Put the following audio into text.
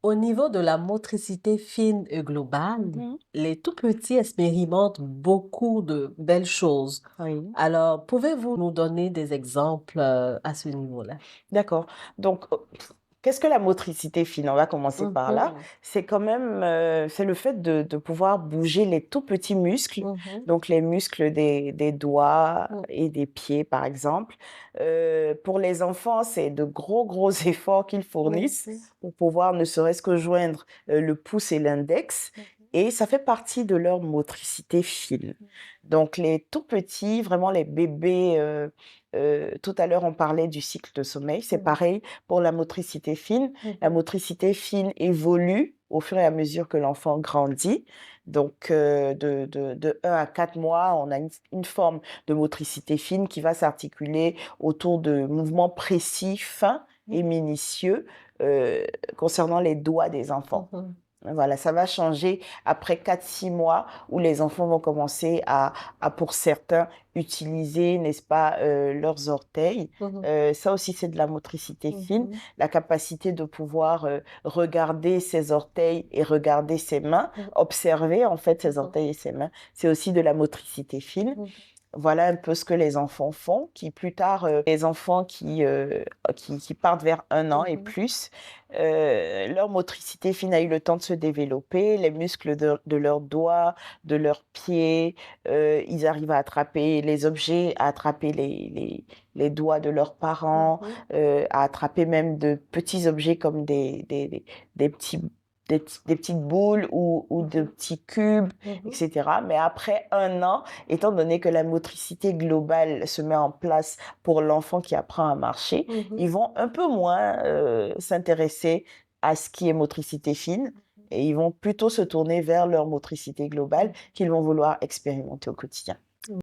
Au niveau de la motricité fine et globale, Mhm. les tout petits expérimentent beaucoup de belles choses. Oui. Alors, pouvez-vous nous donner des exemples à ce niveau-là? D'accord. Donc, qu'est-ce que la motricité fine? On va commencer par là. Mhm, C'est quand même, c'est le fait de pouvoir bouger les tout petits muscles, mhm, donc les muscles des doigts mhm, et des pieds, par exemple. Pour les enfants, c'est de gros, gros efforts qu'ils fournissent mhm, pour pouvoir ne serait-ce que joindre le pouce et l'index. Et ça fait partie de leur motricité fine. Donc, les tout petits, vraiment les bébés, tout à l'heure, on parlait du cycle de sommeil. C'est mhm, pareil pour la motricité fine. La mhm, motricité fine évolue au fur et à mesure que l'enfant grandit. Donc, de 1 à 4 mois, on a une forme de motricité fine qui va s'articuler autour de mouvements précis, fins et minutieux euh, concernant les doigts des enfants. mhm, Voilà, ça va changer après 4 6 mois où les enfants vont commencer pour certains, utiliser, n'est-ce pas, leurs orteils. mhm, Ça aussi, c'est de la motricité fine, mhm, la capacité de pouvoir regarder ses orteils et regarder ses mains, mhm, observer en fait ses mhm, orteils et ses mains. C'est aussi de la motricité fine. mhm, Voilà un peu ce que les enfants font, qui plus tard, les enfants qui partent vers 1 an et mhm, plus, leur motricité fine a eu le temps de se développer, les muscles de leurs doigts, de leurs pieds, ils arrivent à attraper les objets, à attraper les doigts de leurs parents, mhm, à attraper même de petits objets comme des petits des petites boules ou de mhm, petits cubes, mhm, etc. Mais après 1 an, étant donné que la motricité globale se met en place pour l'enfant qui apprend à marcher, mhm. ils vont un peu moins s'intéresser à ce qui est motricité fine et ils vont plutôt se tourner vers leur motricité globale qu'ils vont vouloir expérimenter au quotidien.